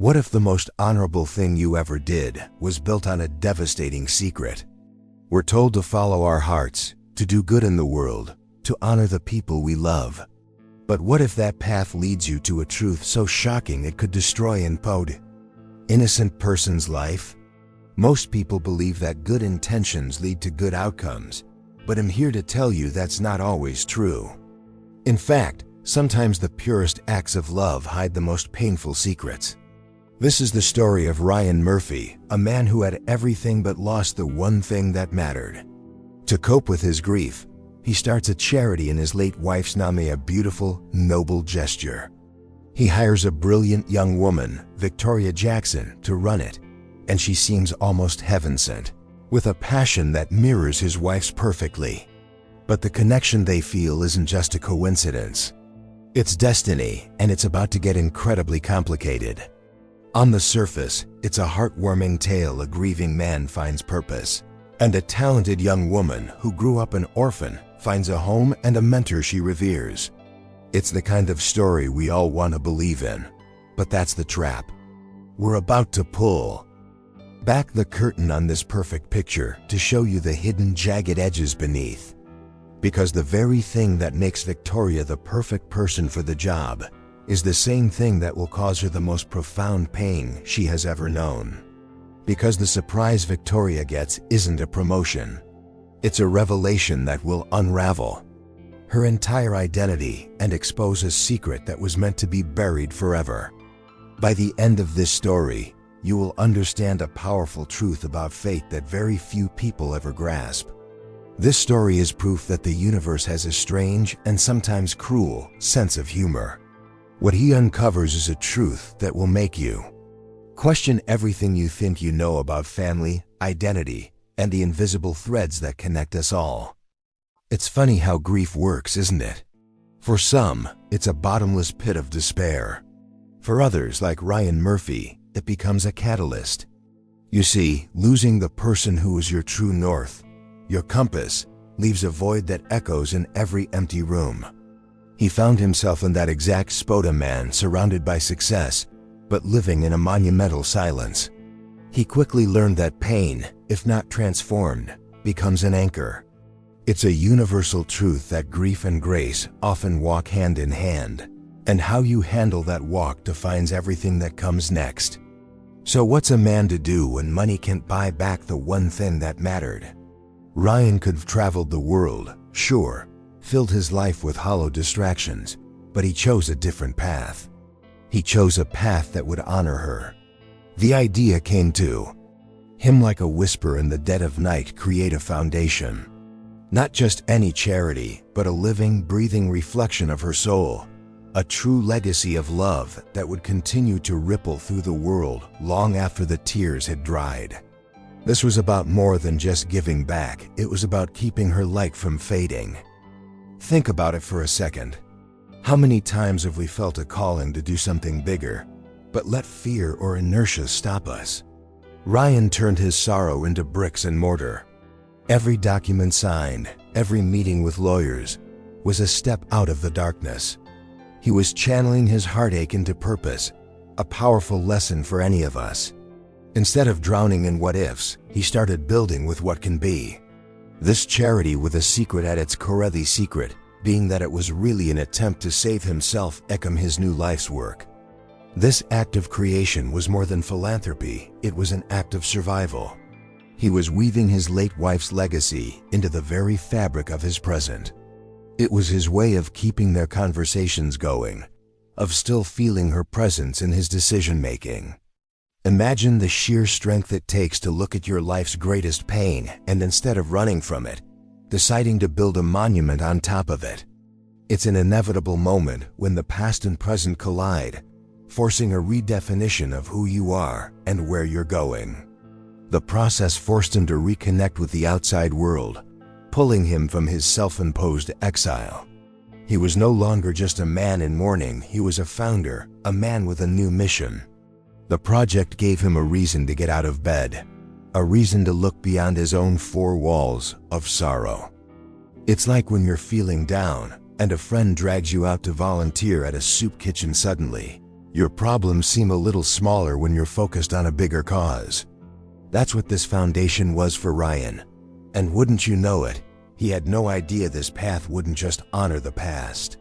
What if the most honorable thing you ever did was built on a devastating secret? We're told to follow our hearts, to do good in the world, to honor the people we love. But what if that path leads you to a truth so shocking it could destroy an innocent person's life? Most people believe that good intentions lead to good outcomes, but I'm here to tell you that's not always true. In fact, sometimes the purest acts of love hide the most painful secrets. This is the story of Ryan Murphy, a man who had everything but lost the one thing that mattered. To cope with his grief, he starts a charity in his late wife's name, a beautiful, noble gesture. He hires a brilliant young woman, Victoria Jackson, to run it, and she seems almost heaven-sent, with a passion that mirrors his wife's perfectly. But the connection they feel isn't just a coincidence. It's destiny, and it's about to get incredibly complicated. On the surface, it's a heartwarming tale. A grieving man finds purpose, and a talented young woman who grew up an orphan finds a home and a mentor she reveres. It's the kind of story we all want to believe in, but that's the trap we're about to pull back the curtain on this perfect picture to show you the hidden jagged edges beneath. Because the very thing that makes Victoria the perfect person for the job is the same thing that will cause her the most profound pain she has ever known. Because the surprise Victoria gets isn't a promotion. It's a revelation that will unravel her entire identity and expose a secret that was meant to be buried forever. By the end of this story, you will understand a powerful truth about fate that very few people ever grasp. This story is proof that the universe has a strange and sometimes cruel sense of humor. What he uncovers is a truth that will make you question everything you think you know about family, identity, and the invisible threads that connect us all. It's funny how grief works, isn't it? For some, it's a bottomless pit of despair. For others, like Ryan Murphy, it becomes a catalyst. You see, losing the person who is your true north, your compass, leaves a void that echoes in every empty room. He found himself in that exact spot, a man surrounded by success, but living in a monumental silence. He quickly learned that pain, if not transformed, becomes an anchor. It's a universal truth that grief and grace often walk hand in hand, and how you handle that walk defines everything that comes next. So what's a man to do when money can't buy back the one thing that mattered? Ryan could have traveled the world, sure, filled his life with hollow distractions, but he chose a different path. He chose a path that would honor her. The idea came to him like a whisper in the dead of night: create a foundation. Not just any charity, but a living, breathing reflection of her soul. A true legacy of love that would continue to ripple through the world long after the tears had dried. This was about more than just giving back. It was about keeping her light from fading. Think about it for a second. How many times have we felt a calling to do something bigger, but let fear or inertia stop us? Ryan turned his sorrow into bricks and mortar. Every document signed, every meeting with lawyers, was a step out of the darkness. He was channeling his heartache into purpose, a powerful lesson for any of us. Instead of drowning in what-ifs, he started building with what can be. This charity with a secret at its core, the secret being that it was really an attempt to save himself and his new life's work. This act of creation was more than philanthropy, it was an act of survival. He was weaving his late wife's legacy into the very fabric of his present. It was his way of keeping their conversations going, of still feeling her presence in his decision-making. Imagine the sheer strength it takes to look at your life's greatest pain and, instead of running from it, deciding to build a monument on top of it. It's an inevitable moment when the past and present collide, forcing a redefinition of who you are and where you're going. The process forced him to reconnect with the outside world, pulling him from his self-imposed exile. He was no longer just a man in mourning, he was a founder, a man with a new mission. The project gave him a reason to get out of bed, a reason to look beyond his own four walls of sorrow. It's like when you're feeling down and a friend drags you out to volunteer at a soup kitchen suddenly. Your problems seem a little smaller when you're focused on a bigger cause. That's what this foundation was for Ryan. And wouldn't you know it, he had no idea this path wouldn't just honor the past.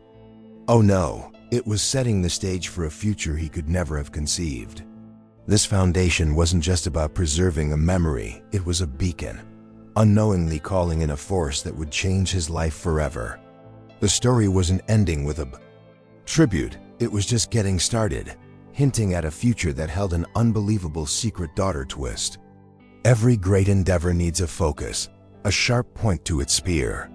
Oh no, it was setting the stage for a future he could never have conceived. This foundation wasn't just about preserving a memory, it was a beacon, unknowingly calling in a force that would change his life forever. The story wasn't ending with a tribute, it was just getting started, hinting at a future that held an unbelievable secret daughter twist. Every great endeavor needs a focus, a sharp point to its spear.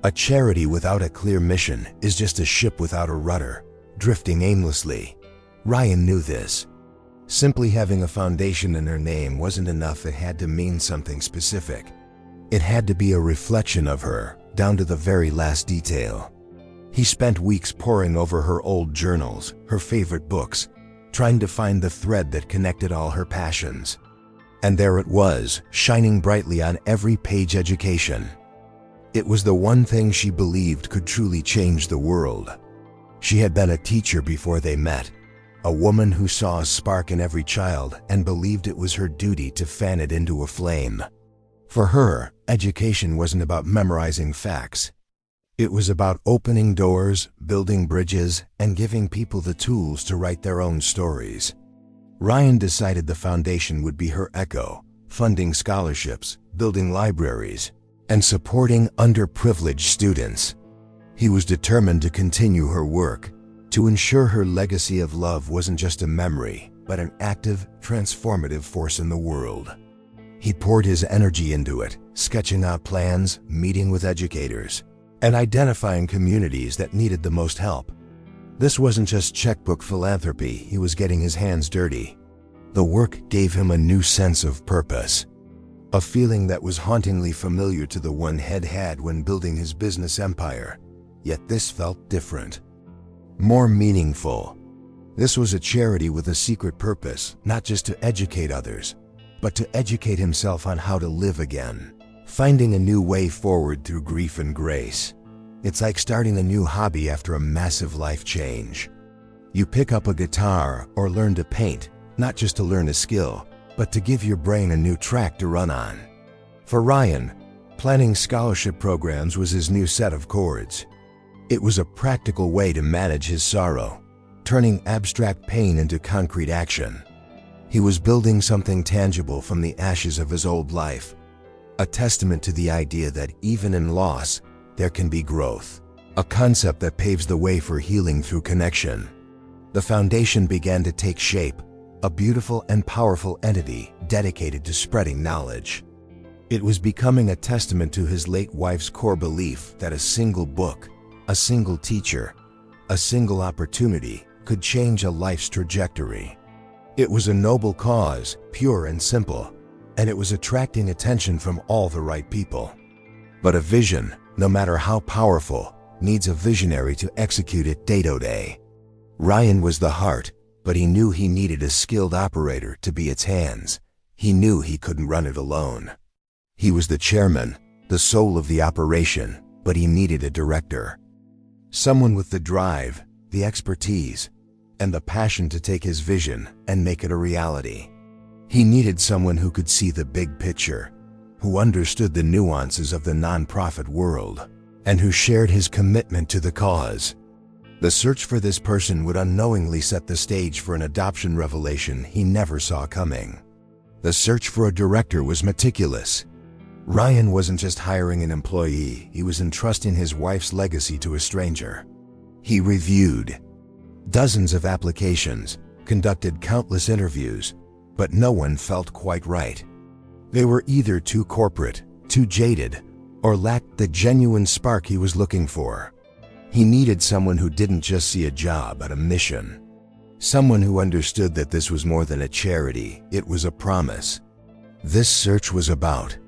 A charity without a clear mission is just a ship without a rudder, drifting aimlessly. Ryan knew this. Simply having a foundation in her name wasn't enough, it had to mean something specific. It had to be a reflection of her, down to the very last detail. He spent weeks poring over her old journals, her favorite books, trying to find the thread that connected all her passions. And there it was, shining brightly on every page: education. It was the one thing she believed could truly change the world. She had been a teacher before they met, a woman who saw a spark in every child and believed it was her duty to fan it into a flame. For her, education wasn't about memorizing facts. It was about opening doors, building bridges, and giving people the tools to write their own stories. Ryan decided the foundation would be her echo, funding scholarships, building libraries, and supporting underprivileged students. He was determined to continue her work, to ensure her legacy of love wasn't just a memory, but an active, transformative force in the world. He poured his energy into it, sketching out plans, meeting with educators, and identifying communities that needed the most help. This wasn't just checkbook philanthropy, he was getting his hands dirty. The work gave him a new sense of purpose, a feeling that was hauntingly familiar to the one he'd had when building his business empire. Yet this felt different, more meaningful. This was a charity with a secret purpose, not just to educate others, but to educate himself on how to live again, finding a new way forward through grief and grace. It's like starting a new hobby after a massive life change. You pick up a guitar or learn to paint, not just to learn a skill, but to give your brain a new track to run on. For Ryan, planning scholarship programs was his new set of chords. It was a practical way to manage his sorrow, turning abstract pain into concrete action. He was building something tangible from the ashes of his old life, a testament to the idea that even in loss, there can be growth, a concept that paves the way for healing through connection. The foundation began to take shape, a beautiful and powerful entity dedicated to spreading knowledge. It was becoming a testament to his late wife's core belief that a single book, a single teacher, a single opportunity could change a life's trajectory. It was a noble cause, pure and simple, and it was attracting attention from all the right people. But a vision, no matter how powerful, needs a visionary to execute it day to day. Ryan was the heart, but he knew he needed a skilled operator to be its hands. He knew he couldn't run it alone. He was the chairman, the soul of the operation, but he needed a director. Someone with the drive, the expertise, and the passion to take his vision and make it a reality. He needed someone who could see the big picture, who understood the nuances of the nonprofit world, and who shared his commitment to the cause. The search for this person would unknowingly set the stage for an adoption revelation he never saw coming. The search for a director was meticulous. Ryan wasn't just hiring an employee, he was entrusting his wife's legacy to a stranger. He reviewed dozens of applications, conducted countless interviews, but no one felt quite right. They were either too corporate, too jaded, or lacked the genuine spark he was looking for. He needed someone who didn't just see a job but a mission. Someone who understood that this was more than a charity, it was a promise. This search was about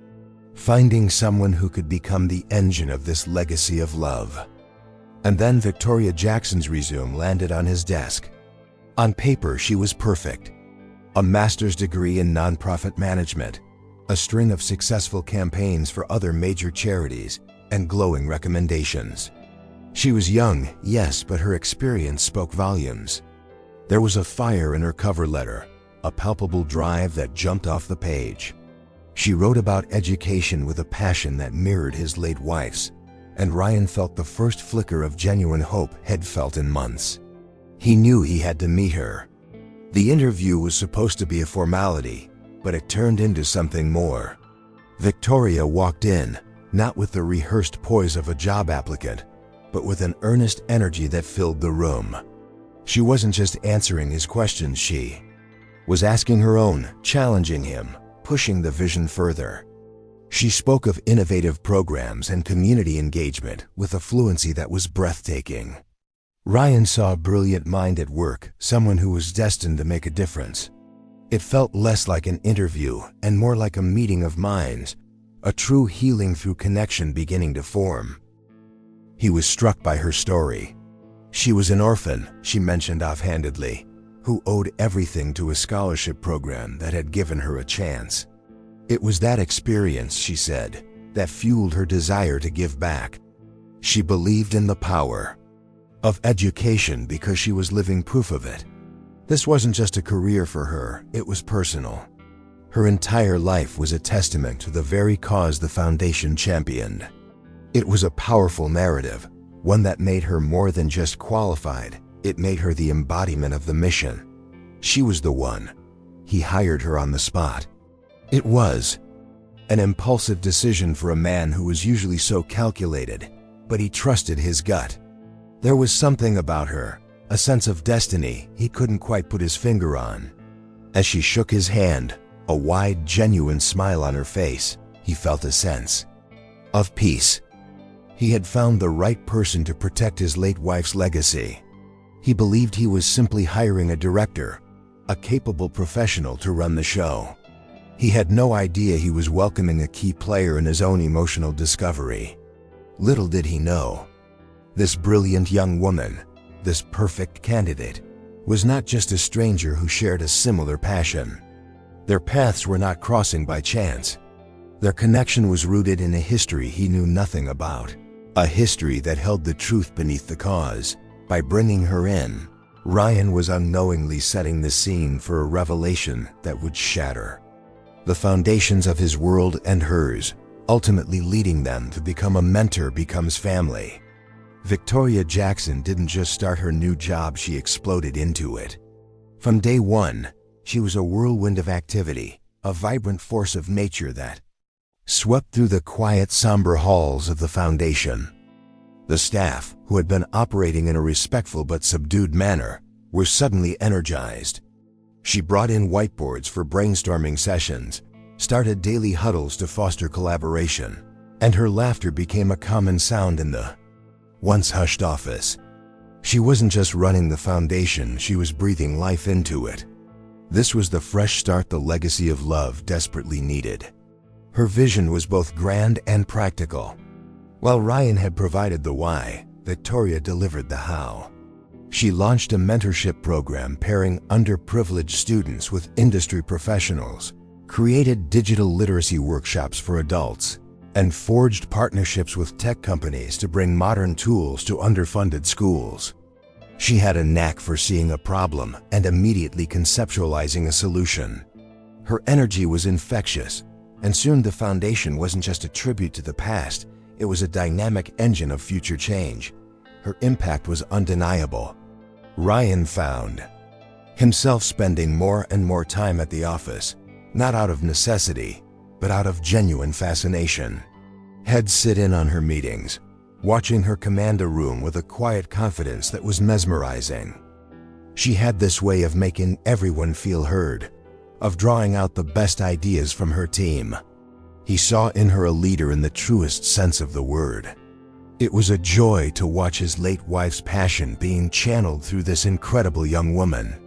finding someone who could become the engine of this legacy of love. And then Victoria Jackson's resume landed on his desk. On paper, she was perfect. A master's degree in nonprofit management, a string of successful campaigns for other major charities, and glowing recommendations. She was young, yes, but her experience spoke volumes. There was a fire in her cover letter, a palpable drive that jumped off the page. She wrote about education with a passion that mirrored his late wife's, and Ryan felt the first flicker of genuine hope he'd felt in months. He knew he had to meet her. The interview was supposed to be a formality, but it turned into something more. Victoria walked in, not with the rehearsed poise of a job applicant, but with an earnest energy that filled the room. She wasn't just answering his questions, she was asking her own, challenging him, pushing the vision further. She spoke of innovative programs and community engagement with a fluency that was breathtaking. Ryan saw a brilliant mind at work, someone who was destined to make a difference. It felt less like an interview and more like a meeting of minds, a true healing through connection beginning to form. He was struck by her story. She was an orphan, she mentioned offhandedly, who owed everything to a scholarship program that had given her a chance. It was that experience, she said, that fueled her desire to give back. She believed in the power of education because she was living proof of it. This wasn't just a career for her, it was personal. Her entire life was a testament to the very cause the foundation championed. It was a powerful narrative, one that made her more than just qualified. It made her the embodiment of the mission. She was the one. He hired her on the spot. It was an impulsive decision for a man who was usually so calculated, but he trusted his gut. There was something about her, a sense of destiny he couldn't quite put his finger on. As she shook his hand, a wide, genuine smile on her face, he felt a sense of peace. He had found the right person to protect his late wife's legacy. He believed he was simply hiring a director, a capable professional to run the show. He had no idea he was welcoming a key player in his own emotional discovery. Little did he know, this brilliant young woman, this perfect candidate, was not just a stranger who shared a similar passion. Their paths were not crossing by chance. Their connection was rooted in a history he knew nothing about, a history that held the truth beneath the cause. By bringing her in, Ryan was unknowingly setting the scene for a revelation that would shatter the foundations of his world and hers, ultimately leading them to become a mentor becomes family. Victoria Jackson didn't just start her new job, she exploded into it. From day one, she was a whirlwind of activity, a vibrant force of nature that swept through the quiet, somber halls of the foundation. The staff, who had been operating in a respectful but subdued manner, were suddenly energized. She brought in whiteboards for brainstorming sessions, started daily huddles to foster collaboration, and her laughter became a common sound in the once hushed office. She wasn't just running the foundation, she was breathing life into it. This was the fresh start the legacy of love desperately needed. Her vision was both grand and practical. While Ryan had provided the why, Victoria delivered the how. She launched a mentorship program pairing underprivileged students with industry professionals, created digital literacy workshops for adults, and forged partnerships with tech companies to bring modern tools to underfunded schools. She had a knack for seeing a problem and immediately conceptualizing a solution. Her energy was infectious, and soon the foundation wasn't just a tribute to the past, it was a dynamic engine of future change. Her impact was undeniable. Ryan found himself spending more and more time at the office, not out of necessity, but out of genuine fascination. He'd sit in on her meetings, watching her command a room with a quiet confidence that was mesmerizing. She had this way of making everyone feel heard, of drawing out the best ideas from her team. He saw in her a leader in the truest sense of the word. It was a joy to watch his late wife's passion being channeled through this incredible young woman.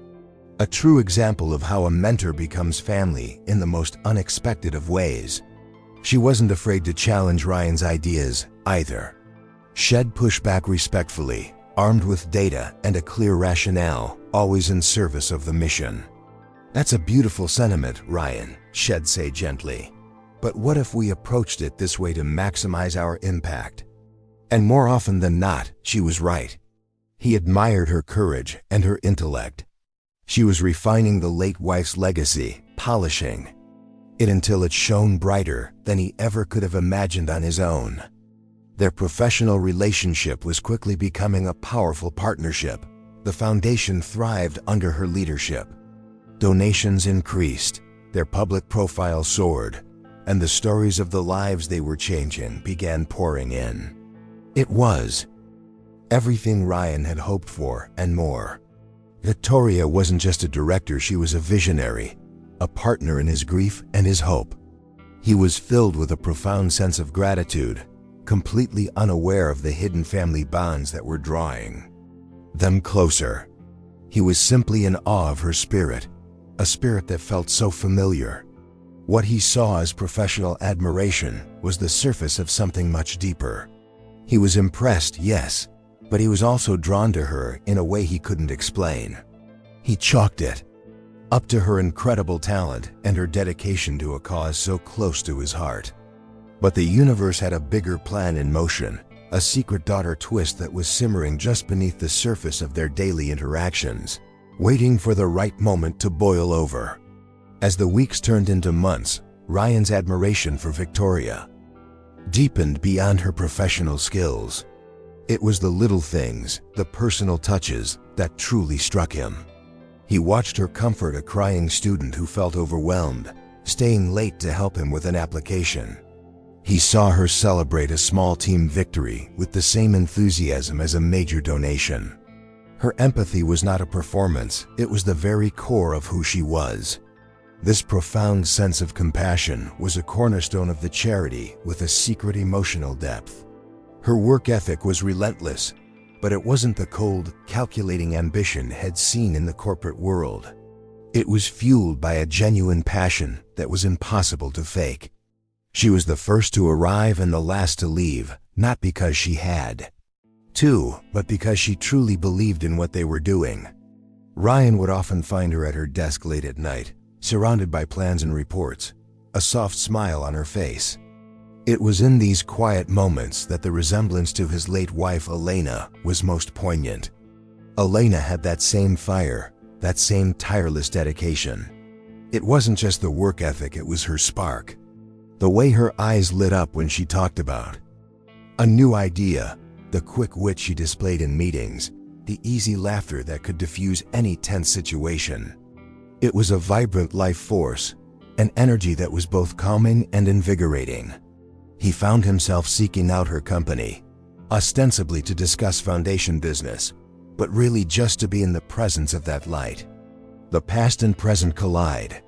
A true example of how a mentor becomes family in the most unexpected of ways. She wasn't afraid to challenge Ryan's ideas either. She'd push back respectfully, armed with data and a clear rationale, always in service of the mission. "That's a beautiful sentiment, Ryan," she'd say gently. "But what if we approached it this way to maximize our impact?" And more often than not, she was right. He admired her courage and her intellect. She was refining the late wife's legacy, polishing it until it shone brighter than he ever could have imagined on his own. Their professional relationship was quickly becoming a powerful partnership. The foundation thrived under her leadership. Donations increased, their public profile soared, and the stories of the lives they were changing began pouring in. It was everything Ryan had hoped for and more. Victoria wasn't just a director, she was a visionary, a partner in his grief and his hope. He was filled with a profound sense of gratitude, completely unaware of the hidden family bonds that were drawing them closer. He was simply in awe of her spirit, a spirit that felt so familiar. What he saw as professional admiration was the surface of something much deeper. He was impressed, yes, but he was also drawn to her in a way he couldn't explain. He chalked it up to her incredible talent and her dedication to a cause so close to his heart. But the universe had a bigger plan in motion, a secret daughter twist that was simmering just beneath the surface of their daily interactions, waiting for the right moment to boil over. As the weeks turned into months, Ryan's admiration for Victoria deepened beyond her professional skills. It was the little things, the personal touches, that truly struck him. He watched her comfort a crying student who felt overwhelmed, staying late to help him with an application. He saw her celebrate a small team victory with the same enthusiasm as a major donation. Her empathy was not a performance, it was the very core of who she was. This profound sense of compassion was a cornerstone of the charity with a secret emotional depth. Her work ethic was relentless, but it wasn't the cold, calculating ambition had seen in the corporate world. It was fueled by a genuine passion that was impossible to fake. She was the first to arrive and the last to leave, not because she had to, but because she truly believed in what they were doing. Ryan would often find her at her desk late at night, surrounded by plans and reports, a soft smile on her face. It was in these quiet moments that the resemblance to his late wife Elena was most poignant. Elena had that same fire, that same tireless dedication. It wasn't just the work ethic, it was her spark. The way her eyes lit up when she talked about a new idea, the quick wit she displayed in meetings, the easy laughter that could diffuse any tense situation. It was a vibrant life force, an energy that was both calming and invigorating. He found himself seeking out her company, ostensibly to discuss foundation business, but really just to be in the presence of that light. The past and present collide.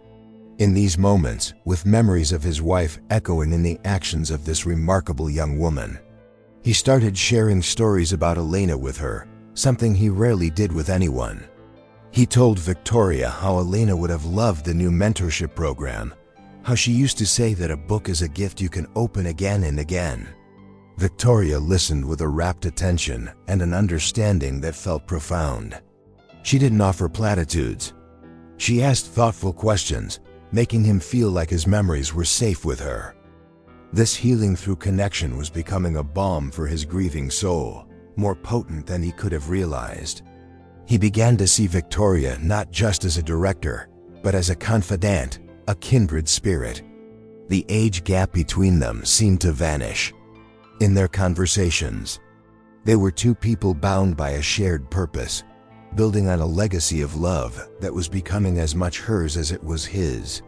In these moments, with memories of his wife echoing in the actions of this remarkable young woman, he started sharing stories about Elena with her, something he rarely did with anyone. He told Victoria how Elena would have loved the new mentorship program, how she used to say that a book is a gift you can open again and again. Victoria listened with a rapt attention and an understanding that felt profound. She didn't offer platitudes. She asked thoughtful questions, making him feel like his memories were safe with her. This healing through connection was becoming a balm for his grieving soul, more potent than he could have realized. He began to see Victoria not just as a director, but as a confidant, a kindred spirit. The age gap between them seemed to vanish. In their conversations, they were two people bound by a shared purpose, building on a legacy of love that was becoming as much hers as it was his.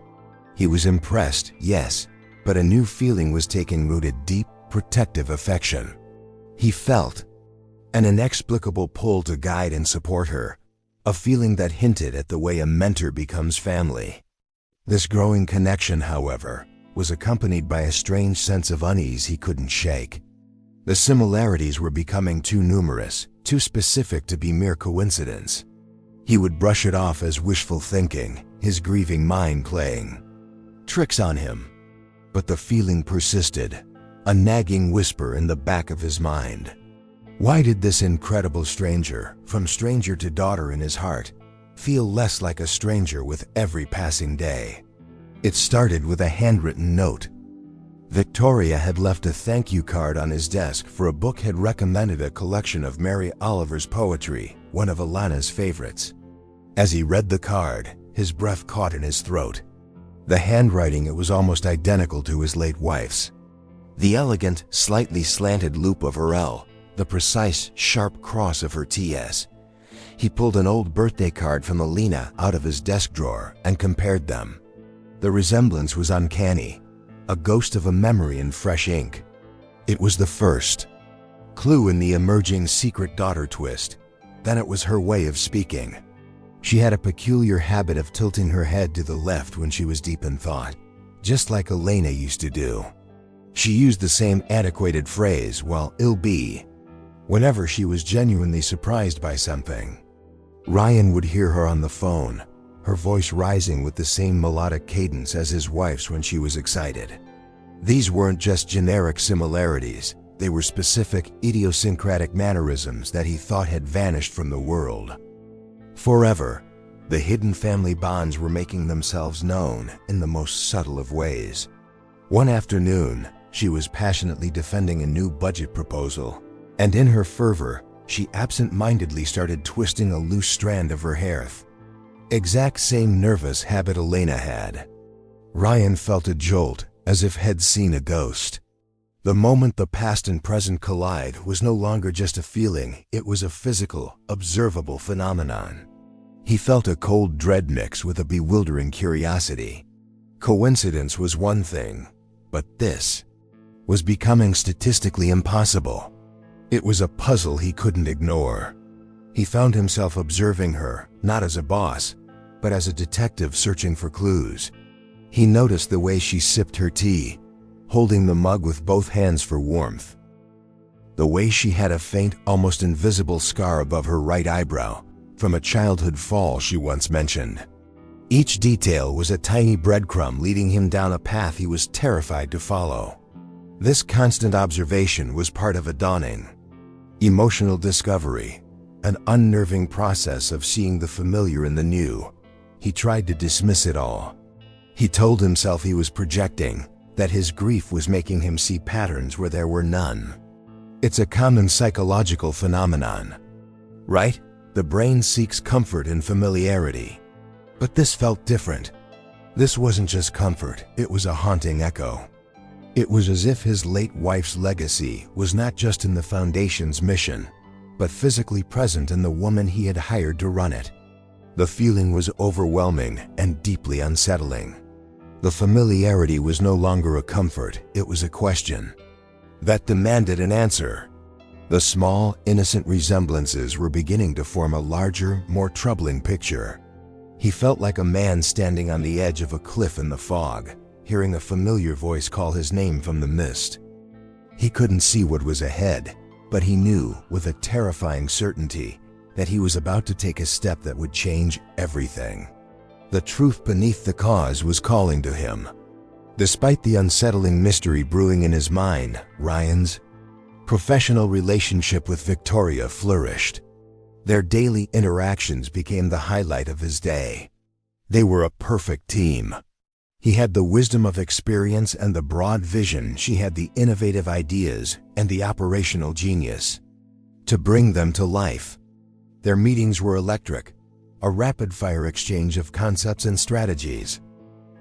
He was impressed, yes, but a new feeling was taking root, a deep, protective affection. He felt an inexplicable pull to guide and support her, a feeling that hinted at the way a mentor becomes family. This growing connection, however, was accompanied by a strange sense of unease he couldn't shake. The similarities were becoming too numerous, too specific to be mere coincidence. He would brush it off as wishful thinking, his grieving mind playing tricks on him. But the feeling persisted, a nagging whisper in the back of his mind. Why did this incredible stranger, from stranger to daughter in his heart, feel less like a stranger with every passing day? It started with a handwritten note. Victoria had left a thank you card on his desk for a book, had recommended a collection of Mary Oliver's poetry, one of Alana's favorites. As he read the card, his breath caught in his throat. The handwriting, it was almost identical to his late wife's. The elegant, slightly slanted loop of her L, the precise, sharp cross of her TS. He pulled an old birthday card from Alina out of his desk drawer and compared them. The resemblance was uncanny, a ghost of a memory in fresh ink. It was the first clue in the emerging secret daughter twist. Then it was her way of speaking. She had a peculiar habit of tilting her head to the left when she was deep in thought, just like Elena used to do. She used the same antiquated phrase, "well, it'll be," whenever she was genuinely surprised by something. Ryan would hear her on the phone, her voice rising with the same melodic cadence as his wife's when she was excited. These weren't just generic similarities, they were specific, idiosyncratic mannerisms that he thought had vanished from the world. Forever, the hidden family bonds were making themselves known in the most subtle of ways. One afternoon, she was passionately defending a new budget proposal, and in her fervor, she absent-mindedly started twisting a loose strand of her hair. Exact same nervous habit Elena had. Ryan felt a jolt, as if he'd seen a ghost. The moment the past and present collide was no longer just a feeling, it was a physical, observable phenomenon. He felt a cold dread mix with a bewildering curiosity. Coincidence was one thing, but this was becoming statistically impossible. It was a puzzle he couldn't ignore. He found himself observing her, not as a boss, but as a detective searching for clues. He noticed the way she sipped her tea, holding the mug with both hands for warmth. The way she had a faint, almost invisible scar above her right eyebrow, from a childhood fall she once mentioned. Each detail was a tiny breadcrumb leading him down a path he was terrified to follow. This constant observation was part of a dawning emotional discovery, an unnerving process of seeing the familiar in the new. He tried to dismiss it all. He told himself he was projecting, that his grief was making him see patterns where there were none. It's a common psychological phenomenon, right? The brain seeks comfort in familiarity. But this felt different. This wasn't just comfort, it was a haunting echo. It was as if his late wife's legacy was not just in the Foundation's mission, but physically present in the woman he had hired to run it. The feeling was overwhelming and deeply unsettling. The familiarity was no longer a comfort, it was a question that demanded an answer. The small, innocent resemblances were beginning to form a larger, more troubling picture. He felt like a man standing on the edge of a cliff in the fog, hearing a familiar voice call his name from the mist. He couldn't see what was ahead, but he knew with a terrifying certainty that he was about to take a step that would change everything. The truth beneath the cause was calling to him. Despite the unsettling mystery brewing in his mind, Ryan's professional relationship with Victoria flourished. Their daily interactions became the highlight of his day. They were a perfect team. He had the wisdom of experience and the broad vision. She had the innovative ideas and the operational genius to bring them to life. Their meetings were electric, a rapid-fire exchange of concepts and strategies.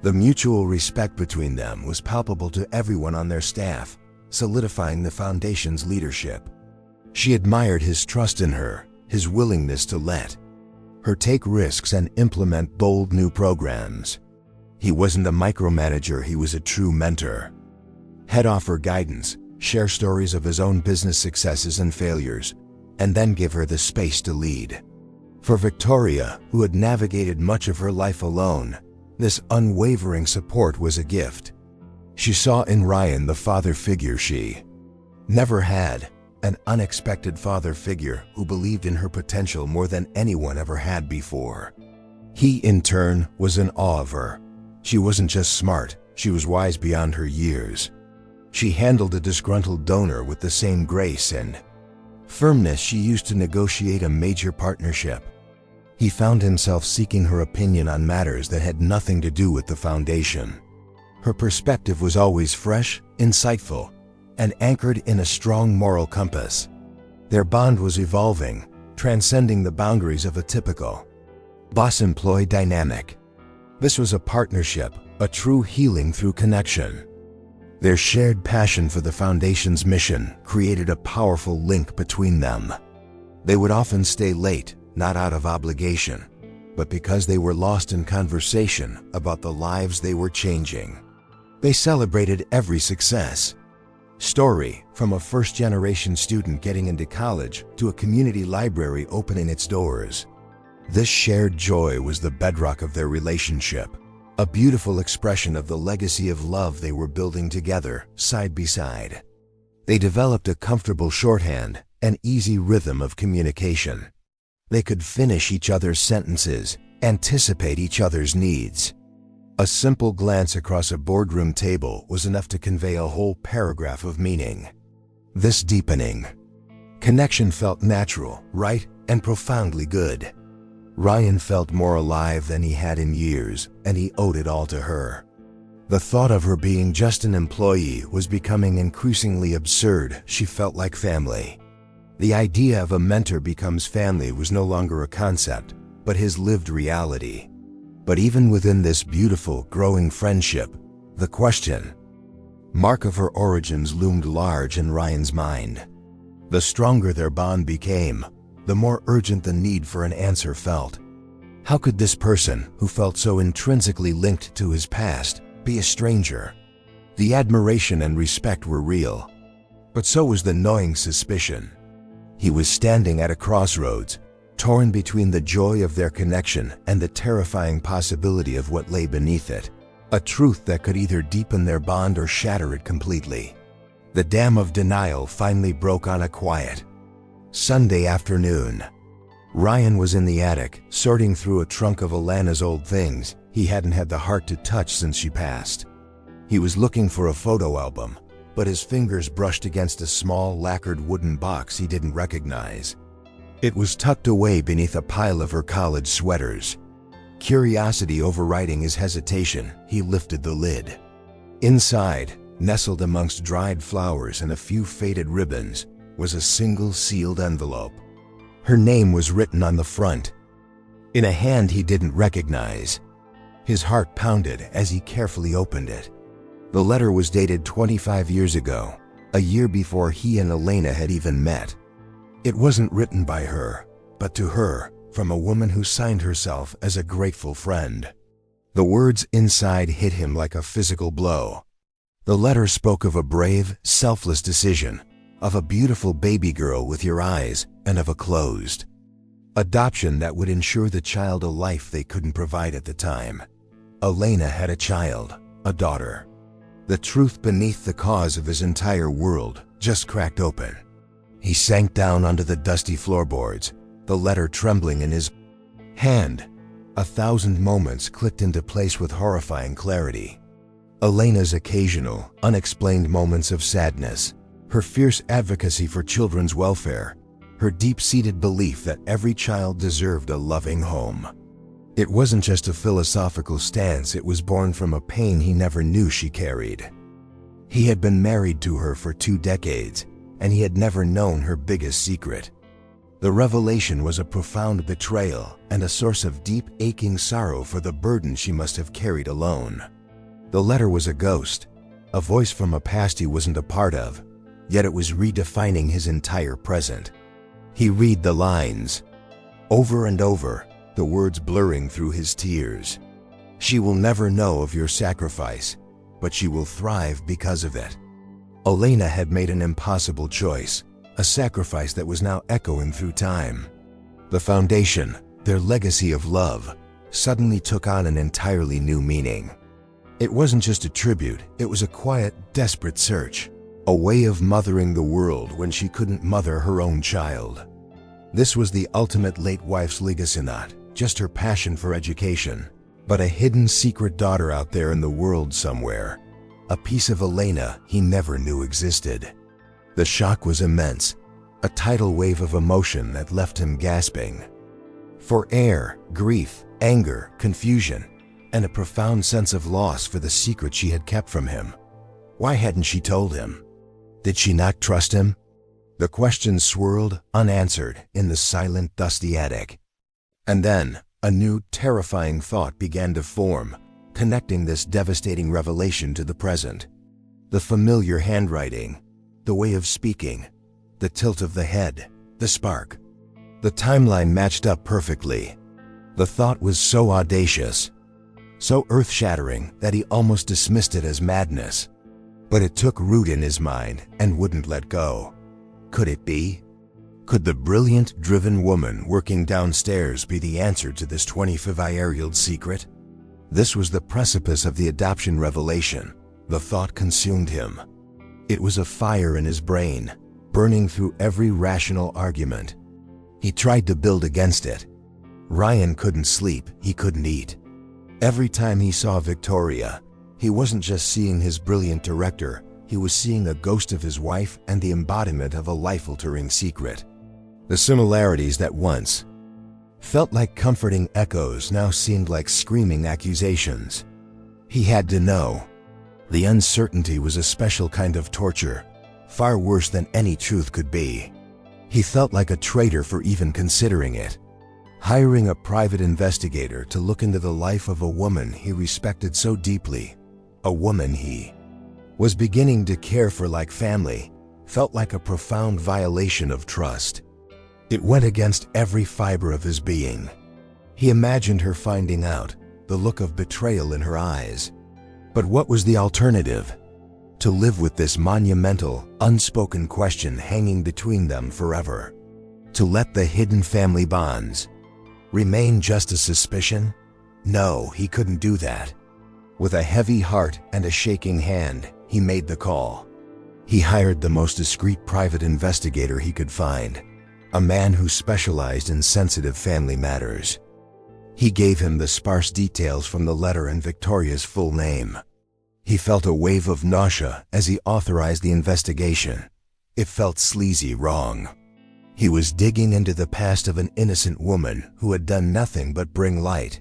The mutual respect between them was palpable to everyone on their staff, solidifying the Foundation's leadership. She admired his trust in her, his willingness to let her take risks and implement bold new programs. He wasn't a micromanager, he was a true mentor. He'd offer guidance, share stories of his own business successes and failures, and then give her the space to lead. For Victoria, who had navigated much of her life alone, this unwavering support was a gift. She saw in Ryan the father figure she never had, an unexpected father figure who believed in her potential more than anyone ever had before. He, in turn, was in awe of her. She wasn't just smart, she was wise beyond her years. She handled a disgruntled donor with the same grace and firmness she used to negotiate a major partnership. He found himself seeking her opinion on matters that had nothing to do with the Foundation. Her perspective was always fresh, insightful, and anchored in a strong moral compass. Their bond was evolving, transcending the boundaries of a typical boss-employee dynamic. This was a partnership, a true healing through connection. Their shared passion for the Foundation's mission created a powerful link between them. They would often stay late, not out of obligation, but because they were lost in conversation about the lives they were changing. They celebrated every success story, from a first-generation student getting into college to a community library opening its doors. This shared joy was the bedrock of their relationship, a beautiful expression of the legacy of love they were building together, side by side. They developed a comfortable shorthand, an easy rhythm of communication. They could finish each other's sentences, anticipate each other's needs. A simple glance across a boardroom table was enough to convey a whole paragraph of meaning. This deepening connection felt natural, right, and profoundly good. Ryan felt more alive than he had in years, and he owed it all to her. The thought of her being just an employee was becoming increasingly absurd. She felt like family. The idea of a mentor becomes family was no longer a concept, but his lived reality. But even within this beautiful, growing friendship, the question mark of her origins loomed large in Ryan's mind. The stronger their bond became, the more urgent the need for an answer felt. How could this person, who felt so intrinsically linked to his past, be a stranger? The admiration and respect were real, but so was the gnawing suspicion. He was standing at a crossroads, torn between the joy of their connection and the terrifying possibility of what lay beneath it, a truth that could either deepen their bond or shatter it completely. The dam of denial finally broke on a quiet Sunday afternoon. Ryan was in the attic, sorting through a trunk of Alana's old things he hadn't had the heart to touch since she passed. He was looking for a photo album, but his fingers brushed against a small lacquered wooden box he didn't recognize. It was tucked away beneath a pile of her college sweaters. Curiosity overriding his hesitation, he lifted the lid. Inside, nestled amongst dried flowers and a few faded ribbons, was a single sealed envelope. Her name was written on the front, in a hand he didn't recognize. His heart pounded as he carefully opened it. The letter was dated 25 years ago, a year before he and Alana had even met. It wasn't written by her, but to her, from a woman who signed herself as a grateful friend. The words inside hit him like a physical blow. The letter spoke of a brave, selfless decision, of a beautiful baby girl with your eyes, and of a closed adoption that would ensure the child a life they couldn't provide at the time. Alana had a child, a daughter. The truth beneath the cause of his entire world just cracked open. He sank down onto the dusty floorboards, the letter trembling in his hand. 1,000 moments clicked into place with horrifying clarity. Alana's occasional, unexplained moments of sadness, her fierce advocacy for children's welfare, her deep-seated belief that every child deserved a loving home. It wasn't just a philosophical stance, it was born from a pain he never knew she carried. He had been married to her for 2 decades, and he had never known her biggest secret. The revelation was a profound betrayal and a source of deep, aching sorrow for the burden she must have carried alone. The letter was a ghost, a voice from a past he wasn't a part of, yet it was redefining his entire present. He read the lines over and over, the words blurring through his tears. She will never know of your sacrifice, but she will thrive because of it. Alana had made an impossible choice, a sacrifice that was now echoing through time. The Foundation, their legacy of love, suddenly took on an entirely new meaning. It wasn't just a tribute, it was a quiet, desperate search, a way of mothering the world when she couldn't mother her own child. This was the ultimate late wife's legacy, not just her passion for education, but a hidden secret daughter out there in the world somewhere. A piece of Alana he never knew existed. The shock was immense, a tidal wave of emotion that left him gasping for air, grief, anger, confusion, and a profound sense of loss for the secret she had kept from him. Why hadn't she told him? Did she not trust him? The questions swirled, unanswered, in the silent, dusty attic. And then, A new, terrifying thought began to form, connecting this devastating revelation to the present. The familiar handwriting, the way of speaking, the tilt of the head, the spark. The timeline matched up perfectly. The thought was so audacious, so earth-shattering that he almost dismissed it as madness. But it took root in his mind and wouldn't let go. Could it be? Could the brilliant, driven woman working downstairs be the answer to this 25-year-old secret? This was the precipice of the adoption revelation. The thought consumed him. It was a fire in his brain, burning through every rational argument. He tried to build against it. Ryan couldn't sleep, he couldn't eat. Every time he saw Victoria, he wasn't just seeing his brilliant director, he was seeing a ghost of his wife and the embodiment of a life-altering secret. The similarities that once felt like comforting echoes now seemed like screaming accusations. He had to know. The uncertainty was a special kind of torture, far worse than any truth could be. He felt like a traitor for even considering it. Hiring a private investigator to look into the life of a woman he respected so deeply, a woman he was beginning to care for like family, felt like a profound violation of trust. It went against every fiber of his being. He imagined her finding out, the look of betrayal in her eyes. But what was the alternative? To live with this monumental, unspoken question hanging between them forever. To let the hidden family bonds remain just a suspicion? No, he couldn't do that. With a heavy heart and a shaking hand, he made the call. He hired the most discreet private investigator he could find, a man who specialized in sensitive family matters. He gave him the sparse details from the letter and Victoria's full name. He felt a wave of nausea as he authorized the investigation. It felt sleazy wrong. He was digging into the past of an innocent woman who had done nothing but bring light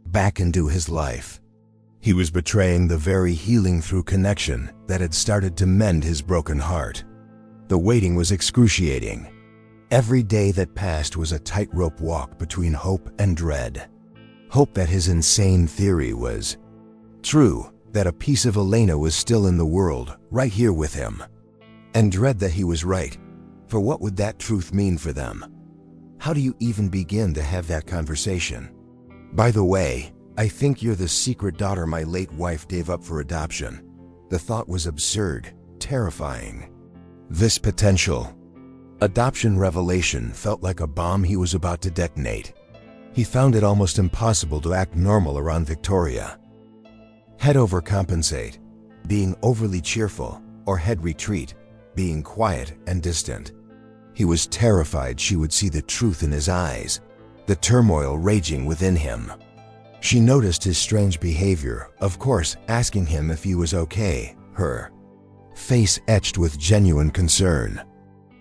back into his life. He was betraying the very healing through connection that had started to mend his broken heart. The waiting was excruciating. Every day that passed was a tightrope walk between hope and dread. Hope that his insane theory was true, that a piece of Elena was still in the world, right here with him. And dread that he was right. For what would that truth mean for them? How do you even begin to have that conversation? By the way, I think you're the secret daughter my late wife gave up for adoption. The thought was absurd, terrifying. This potential adoption revelation felt like a bomb he was about to detonate. He found it almost impossible to act normal around Victoria. Head overcompensate, being overly cheerful, or head retreat, being quiet and distant. He was terrified she would see the truth in his eyes, the turmoil raging within him. She noticed his strange behavior, of course, asking him if he was okay, her face etched with genuine concern.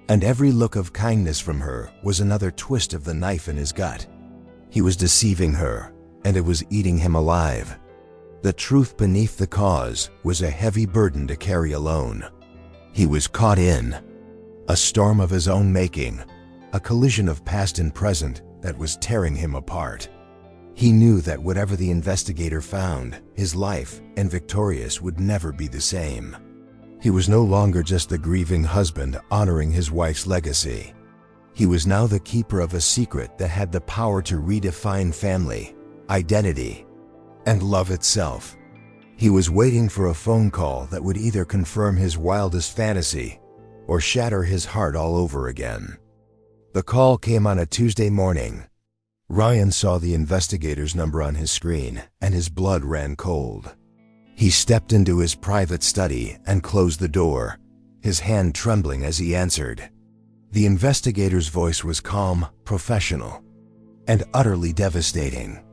And every look of kindness from her was another twist of the knife in his gut. He was deceiving her, and it was eating him alive. The truth beneath the cause was a heavy burden to carry alone. He was caught in a storm of his own making, a collision of past and present that was tearing him apart. He knew that whatever the investigator found, his life and Victoria's would never be the same. He was no longer just the grieving husband honoring his wife's legacy. He was now the keeper of a secret that had the power to redefine family, identity, and love itself. He was waiting for a phone call that would either confirm his wildest fantasy or shatter his heart all over again. The call came on a Tuesday morning. Ryan saw the investigator's number on his screen, and his blood ran cold. He stepped into his private study and closed the door, his hand trembling as he answered. The investigator's voice was calm, professional, and utterly devastating.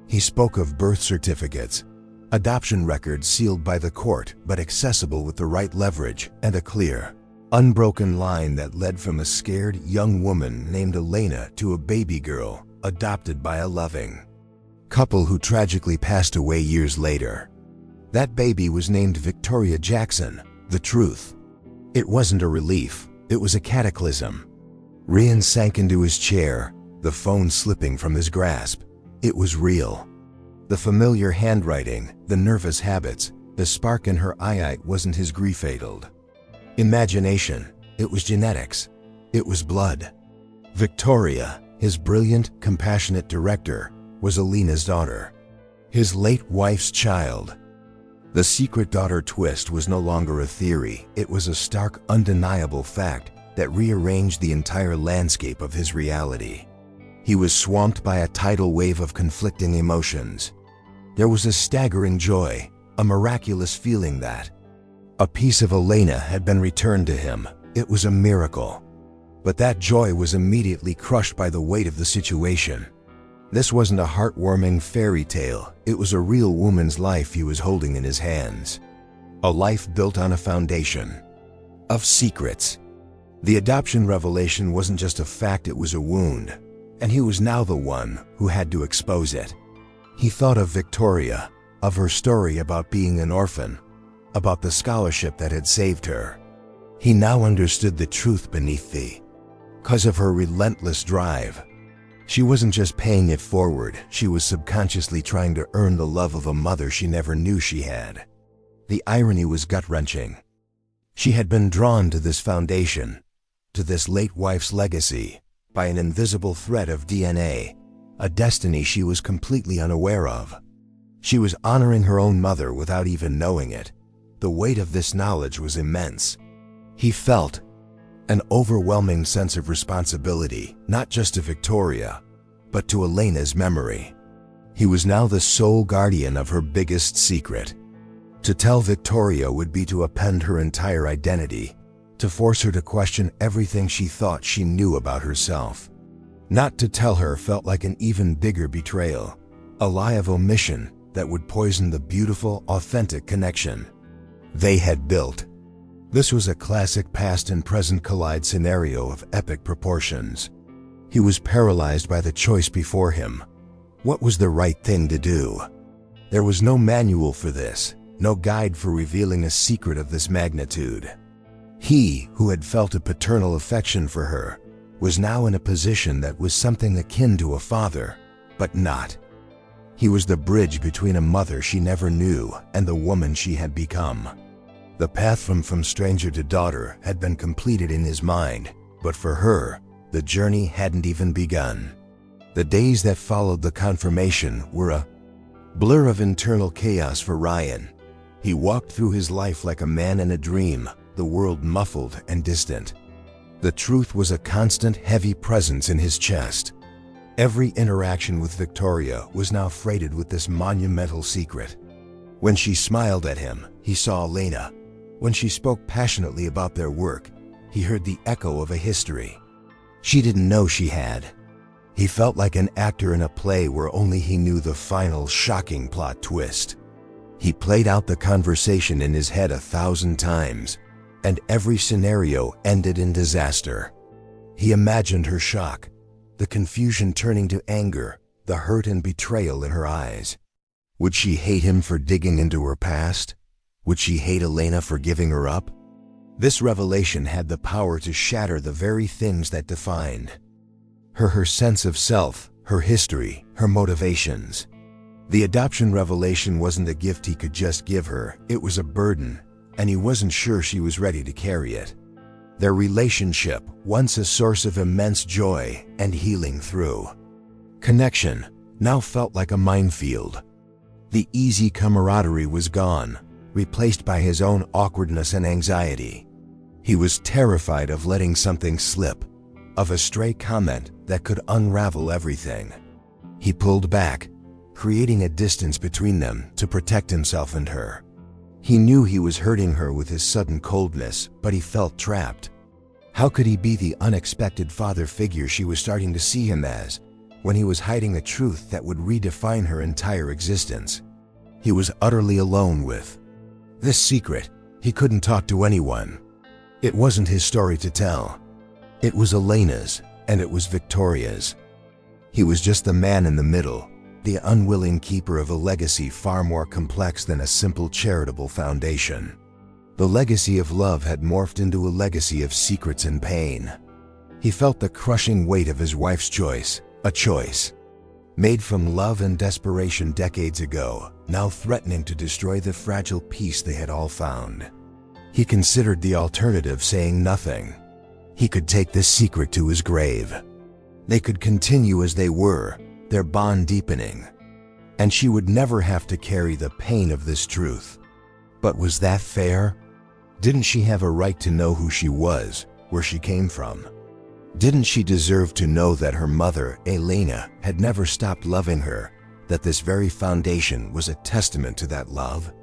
He spoke of birth certificates, adoption records sealed by the court but accessible with the right leverage, and a clear, unbroken line that led from a scared young woman named Elena to a baby girl adopted by a loving couple who tragically passed away years later. That baby was named Victoria Jackson. The truth. It wasn't a relief, it was a cataclysm. Ryan sank into his chair, the phone slipping from his grasp. It was real. The familiar handwriting, the nervous habits, the spark in her eye wasn't his grief-addled imagination. It was genetics. It was blood. Victoria, his brilliant, compassionate director, was Elena's daughter, his late wife's child. The secret daughter twist was no longer a theory. It was a stark, undeniable fact that rearranged the entire landscape of his reality. He was swamped by a tidal wave of conflicting emotions. There was a staggering joy, a miraculous feeling that a piece of Elena had been returned to him. It was a miracle. But that joy was immediately crushed by the weight of the situation. This wasn't a heartwarming fairy tale. It was a real woman's life he was holding in his hands. A life built on a foundation of secrets. The adoption revelation wasn't just a fact, it was a wound, and he was now the one who had to expose it. He thought of Victoria, of her story about being an orphan, about the scholarship that had saved her. He now understood the truth beneath the cause of her relentless drive. She wasn't just paying it forward, she was subconsciously trying to earn the love of a mother she never knew she had. The irony was gut-wrenching. She had been drawn to this foundation, to this late wife's legacy, by an invisible thread of DNA, a destiny she was completely unaware of. She was honoring her own mother without even knowing it. The weight of this knowledge was immense. He felt an overwhelming sense of responsibility, not just to Victoria, but to Elena's memory. He was now the sole guardian of her biggest secret. To tell Victoria would be to upend her entire identity, to force her to question everything she thought she knew about herself. Not to tell her felt like an even bigger betrayal, a lie of omission that would poison the beautiful, authentic connection they had built. This was a classic past and present collide scenario of epic proportions. He was paralyzed by the choice before him. What was the right thing to do? There was no manual for this, no guide for revealing a secret of this magnitude. He, who had felt a paternal affection for her, was now in a position that was something akin to a father, but not. He was the bridge between a mother she never knew and the woman she had become. The path from stranger to daughter had been completed in his mind, but for her, the journey hadn't even begun. The days that followed the confirmation were a blur of internal chaos for Ryan. He walked through his life like a man in a dream, the world muffled and distant. The truth was a constant, heavy presence in his chest. Every interaction with Victoria was now freighted with this monumental secret. When she smiled at him, he saw Elena. When she spoke passionately about their work, he heard the echo of a history she didn't know she had. He felt like an actor in a play where only he knew the final, shocking plot twist. He played out the conversation in his head 1,000 times, and every scenario ended in disaster. He imagined her shock, the confusion turning to anger, the hurt and betrayal in her eyes. Would she hate him for digging into her past? Would she hate Elena for giving her up? This revelation had the power to shatter the very things that defined her sense of self, her history, her motivations. The adoption revelation wasn't a gift he could just give her, it was a burden, and he wasn't sure she was ready to carry it. Their relationship, once a source of immense joy and healing through connection, now felt like a minefield. The easy camaraderie was gone, replaced by his own awkwardness and anxiety. He was terrified of letting something slip, of a stray comment that could unravel everything. He pulled back, creating a distance between them to protect himself and her. He knew he was hurting her with his sudden coldness, but he felt trapped. How could he be the unexpected father figure she was starting to see him as, when he was hiding a truth that would redefine her entire existence? He was utterly alone with this secret. He couldn't talk to anyone. It wasn't his story to tell. It was Elena's, and it was Victoria's. He was just the man in the middle, the unwilling keeper of a legacy far more complex than a simple charitable foundation. The legacy of love had morphed into a legacy of secrets and pain. He felt the crushing weight of his wife's choice, a choice made from love and desperation decades ago, now threatening to destroy the fragile peace they had all found. He considered the alternative, saying nothing. He could take this secret to his grave. They could continue as they were, their bond deepening. And she would never have to carry the pain of this truth. But was that fair? Didn't she have a right to know who she was, where she came from? Didn't she deserve to know that her mother, Elena, had never stopped loving her, that this very foundation was a testament to that love?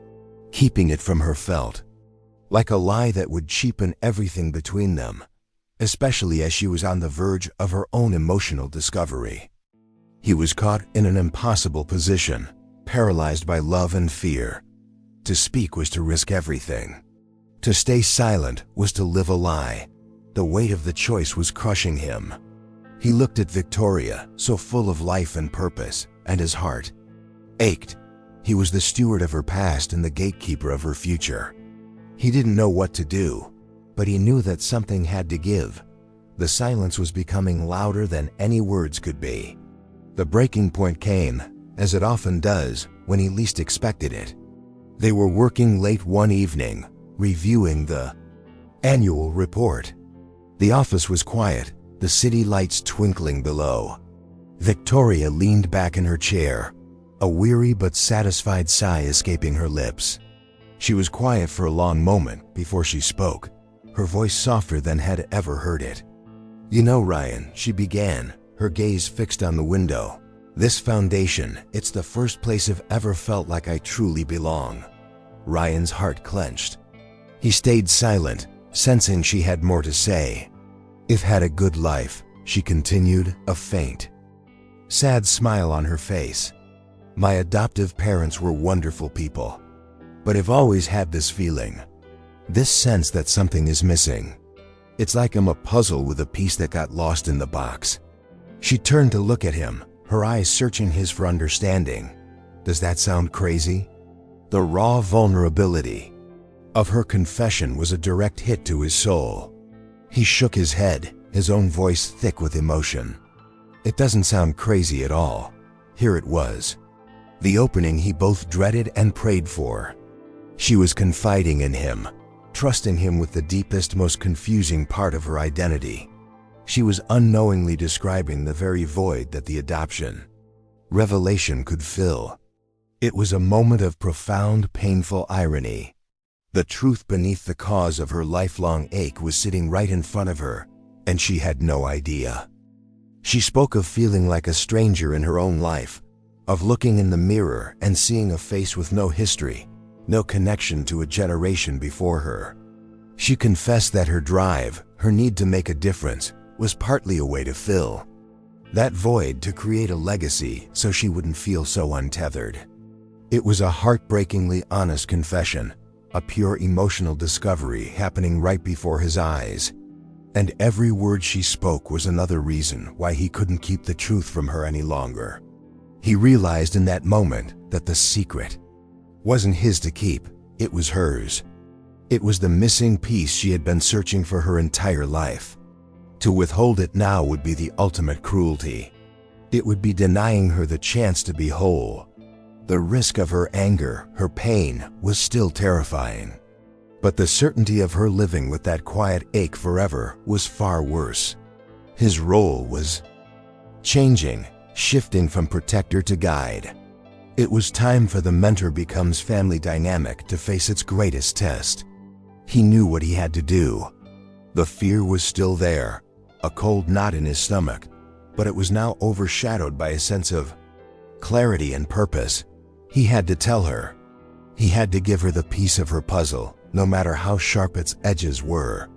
Keeping it from her felt like a lie that would cheapen everything between them, especially as she was on the verge of her own emotional discovery. He was caught in an impossible position, paralyzed by love and fear. To speak was to risk everything. To stay silent was to live a lie. The weight of the choice was crushing him. He looked at Victoria, so full of life and purpose, and his heart ached. He was the steward of her past and the gatekeeper of her future. He didn't know what to do, but he knew that something had to give. The silence was becoming louder than any words could be. The breaking point came, as it often does, when he least expected it. They were working late one evening, reviewing the annual report. The office was quiet, the city lights twinkling below. Victoria leaned back in her chair, a weary but satisfied sigh escaping her lips. She was quiet for a long moment before she spoke, her voice softer than had ever heard it. "You know, Ryan," she began, her gaze fixed on the window. "This foundation, it's the first place I've ever felt like I truly belong." Ryan's heart clenched. He stayed silent, sensing she had more to say. "I've had a good life," she continued, a faint, sad smile on her face. "My adoptive parents were wonderful people. But I've always had this feeling, this sense that something is missing. It's like I'm a puzzle with a piece that got lost in the box." She turned to look at him, her eyes searching his for understanding. Does that sound crazy? The raw vulnerability of her confession was a direct hit to his soul. He shook his head, his own voice thick with emotion. "It doesn't sound crazy at all." Here it was, the opening he both dreaded and prayed for. She was confiding in him, trusting him with the deepest, most confusing part of her identity. She was unknowingly describing the very void that the adoption revelation could fill. It was a moment of profound, painful irony. The truth beneath the cause of her lifelong ache was sitting right in front of her, and she had no idea. She spoke of feeling like a stranger in her own life, of looking in the mirror and seeing a face with no history, no connection to a generation before her. She confessed that her drive, her need to make a difference, was partly a way to fill that void, to create a legacy so she wouldn't feel so untethered. It was a heartbreakingly honest confession, a pure emotional discovery happening right before his eyes. And every word she spoke was another reason why he couldn't keep the truth from her any longer. He realized in that moment that the secret wasn't his to keep, it was hers. It was the missing piece she had been searching for her entire life. To withhold it now would be the ultimate cruelty. It would be denying her the chance to be whole. The risk of her anger, her pain, was still terrifying. But the certainty of her living with that quiet ache forever was far worse. His role was changing, shifting from protector to guide. It was time for the mentor becomes family dynamic to face its greatest test. He knew what he had to do. The fear was still there, a cold knot in his stomach, but it was now overshadowed by a sense of clarity and purpose. He had to tell her. He had to give her the piece of her puzzle, no matter how sharp its edges were.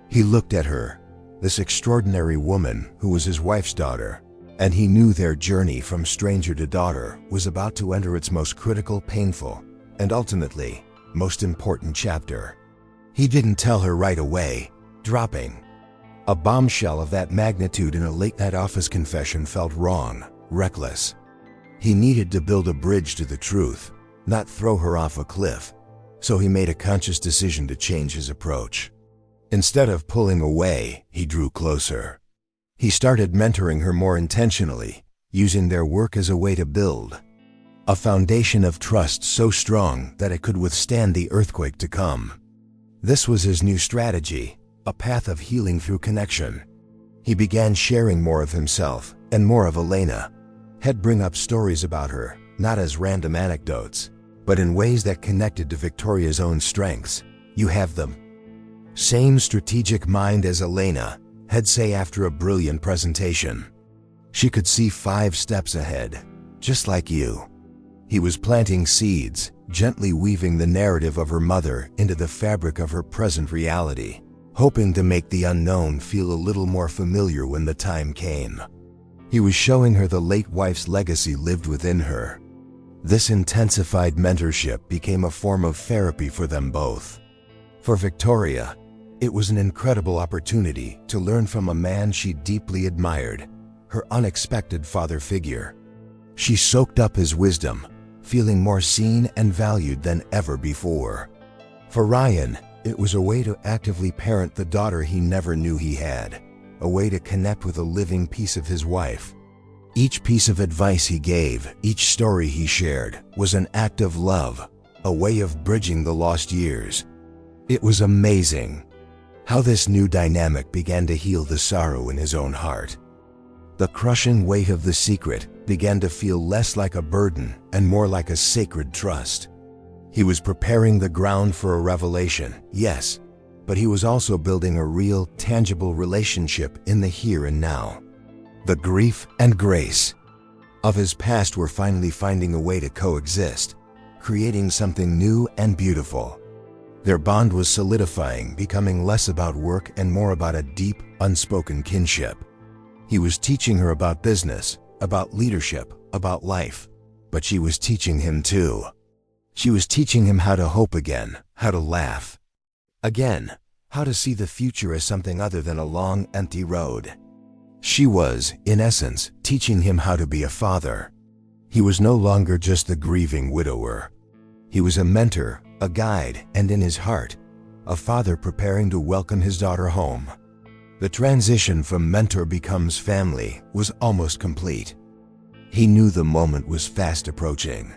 He looked at her, this extraordinary woman who was his wife's daughter, and he knew their journey from stranger to daughter was about to enter its most critical, painful, and ultimately, most important chapter. He didn't tell her right away. Dropping a bombshell of that magnitude in a late-night office confession felt wrong, reckless. He needed to build a bridge to the truth, not throw her off a cliff, so he made a conscious decision to change his approach. Instead of pulling away, he drew closer. He started mentoring her more intentionally, using their work as a way to build a foundation of trust so strong that it could withstand the earthquake to come. This was his new strategy, a path of healing through connection. He began sharing more of himself and more of Elena. He'd bring up stories about her, not as random anecdotes, but in ways that connected to Victoria's own strengths. You have the same strategic mind as Elena, he'd say after a brilliant presentation. She could see 5 steps ahead, just like you. He was planting seeds, gently weaving the narrative of her mother into the fabric of her present reality, hoping to make the unknown feel a little more familiar when the time came. He was showing her the late wife's legacy lived within her. This intensified mentorship became a form of therapy for them both. For Victoria, it was an incredible opportunity to learn from a man she deeply admired, her unexpected father figure. She soaked up his wisdom, feeling more seen and valued than ever before. For Ryan, it was a way to actively parent the daughter he never knew he had, a way to connect with a living piece of his wife. Each piece of advice he gave, each story he shared, was an act of love, a way of bridging the lost years. It was amazing how this new dynamic began to heal the sorrow in his own heart. The crushing weight of the secret began to feel less like a burden and more like a sacred trust. He was preparing the ground for a revelation, yes, but he was also building a real, tangible relationship in the here and now. The grief and grace of his past were finally finding a way to coexist, creating something new and beautiful. Their bond was solidifying, becoming less about work and more about a deep, unspoken kinship. He was teaching her about business, about leadership, about life, but she was teaching him too. She was teaching him how to hope again, how to laugh again, how to see the future as something other than a long, empty road. She was, in essence, teaching him how to be a father. He was no longer just the grieving widower. He was a mentor, a guide, and in his heart, a father preparing to welcome his daughter home. The transition from mentor becomes family was almost complete. He knew the moment was fast approaching.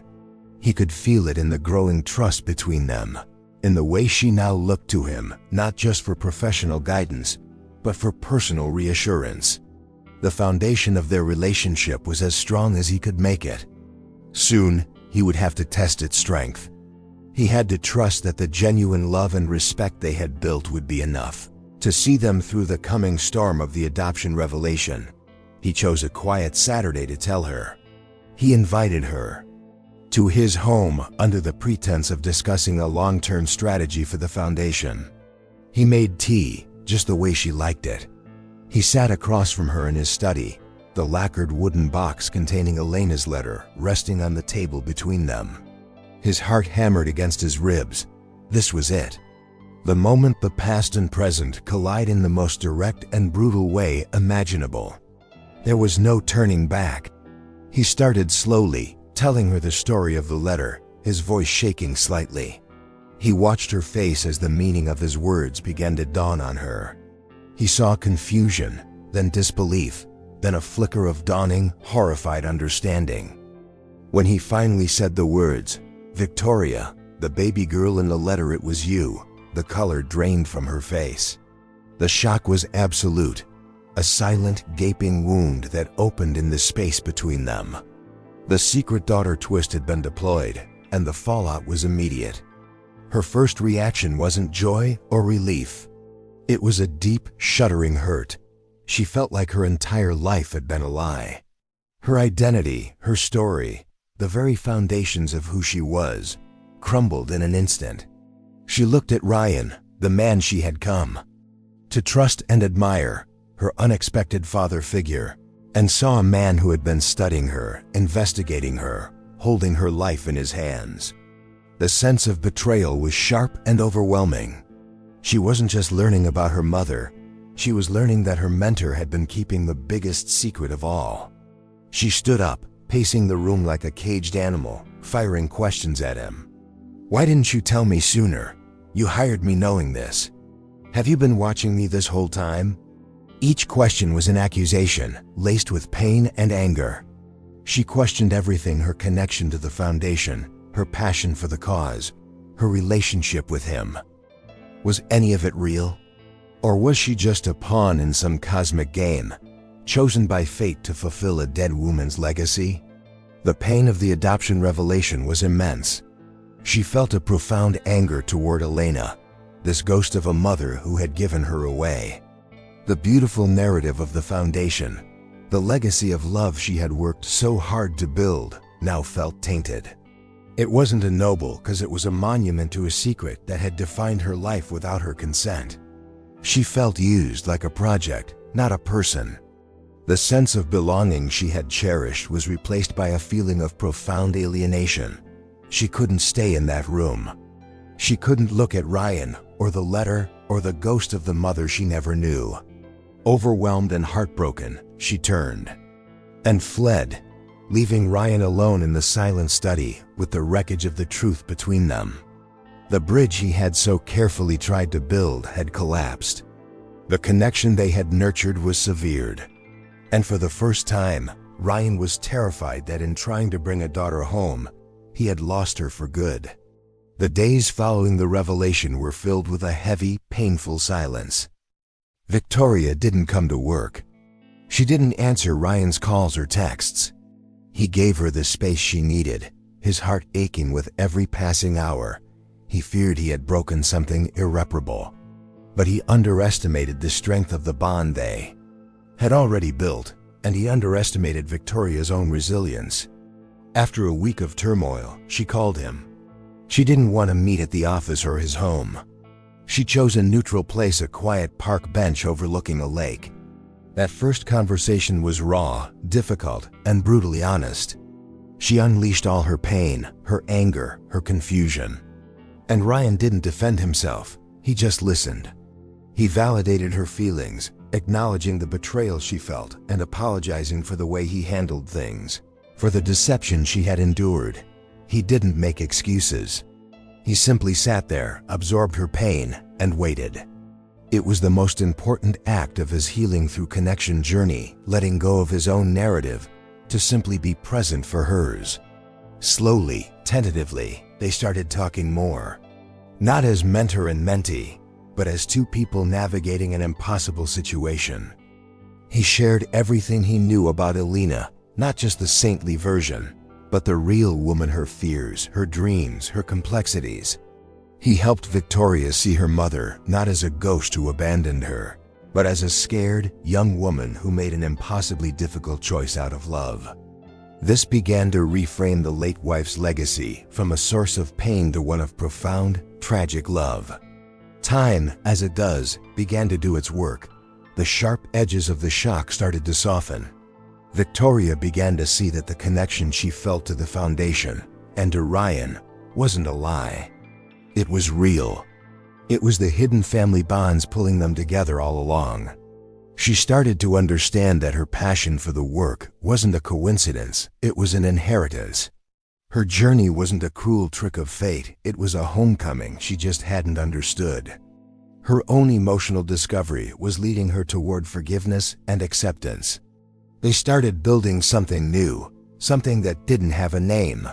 He could feel it in the growing trust between them, in the way she now looked to him, not just for professional guidance, but for personal reassurance. The foundation of their relationship was as strong as he could make it. Soon, he would have to test its strength. He had to trust that the genuine love and respect they had built would be enough to see them through the coming storm of the adoption revelation. He chose a quiet Saturday to tell her. He invited her to his home under the pretense of discussing a long-term strategy for the foundation. He made tea just the way she liked it. He sat across from her in his study, the lacquered wooden box containing Elena's letter resting on the table between them. His heart hammered against his ribs. This was it. The moment the past and present collide in the most direct and brutal way imaginable. There was no turning back. He started slowly, telling her the story of the letter, his voice shaking slightly. He watched her face as the meaning of his words began to dawn on her. He saw confusion, then disbelief, then a flicker of dawning, horrified understanding. When he finally said the words, "Victoria, the baby girl in the letter, it was you," the color drained from her face. The shock was absolute, a silent, gaping wound that opened in the space between them. The secret daughter twist had been deployed, and the fallout was immediate. Her first reaction wasn't joy or relief. It was a deep, shuddering hurt. She felt like her entire life had been a lie. Her identity, her story, the very foundations of who she was, crumbled in an instant. She looked at Ryan, the man she had come to trust and admire, her unexpected father figure, and saw a man who had been studying her, investigating her, holding her life in his hands. The sense of betrayal was sharp and overwhelming. She wasn't just learning about her mother, she was learning that her mentor had been keeping the biggest secret of all. She stood up, pacing the room like a caged animal, firing questions at him. "Why didn't you tell me sooner? You hired me knowing this. Have you been watching me this whole time?" Each question was an accusation, laced with pain and anger. She questioned everything: her connection to the foundation, her passion for the cause, her relationship with him. Was any of it real? Or was she just a pawn in some cosmic game, chosen by fate to fulfill a dead woman's legacy? The pain of the adoption revelation was immense. She felt a profound anger toward Elena, this ghost of a mother who had given her away. The beautiful narrative of the foundation, the legacy of love she had worked so hard to build, now felt tainted. It wasn't a noble because it was a monument to a secret that had defined her life without her consent. She felt used, like a project, not a person. The sense of belonging she had cherished was replaced by a feeling of profound alienation. She couldn't stay in that room. She couldn't look at Ryan, or the letter, or the ghost of the mother she never knew. Overwhelmed and heartbroken, she turned and fled, leaving Ryan alone in the silent study with the wreckage of the truth between them. The bridge he had so carefully tried to build had collapsed. The connection they had nurtured was severed. And for the first time, Ryan was terrified that in trying to bring a daughter home, he had lost her for good. The days following the revelation were filled with a heavy, painful silence. Victoria didn't come to work. She didn't answer Ryan's calls or texts. He gave her the space she needed, his heart aching with every passing hour. He feared he had broken something irreparable. But he underestimated the strength of the bond they had already built, and he underestimated Victoria's own resilience. After a week of turmoil, she called him. She didn't want to meet at the office or his home. She chose a neutral place, a quiet park bench overlooking a lake. That first conversation was raw, difficult, and brutally honest. She unleashed all her pain, her anger, her confusion. And Ryan didn't defend himself, he just listened. He validated her feelings, acknowledging the betrayal she felt and apologizing for the way he handled things, for the deception she had endured. He didn't make excuses. He simply sat there, absorbed her pain, and waited. It was the most important act of his healing through connection journey, letting go of his own narrative to simply be present for hers. Slowly, tentatively, they started talking more. Not as mentor and mentee, but as two people navigating an impossible situation. He shared everything he knew about Elena, not just the saintly version, but the real woman, her fears, her dreams, her complexities. He helped Victoria see her mother not as a ghost who abandoned her, but as a scared, young woman who made an impossibly difficult choice out of love. This began to reframe the late wife's legacy from a source of pain to one of profound, tragic love. Time, as it does, began to do its work. The sharp edges of the shock started to soften. Victoria began to see that the connection she felt to the foundation and to Ryan wasn't a lie. It was real. It was the hidden family bonds pulling them together all along. She started to understand that her passion for the work wasn't a coincidence, it was an inheritance. Her journey wasn't a cruel trick of fate, it was a homecoming she just hadn't understood. Her own emotional discovery was leading her toward forgiveness and acceptance. They started building something new, something that didn't have a name.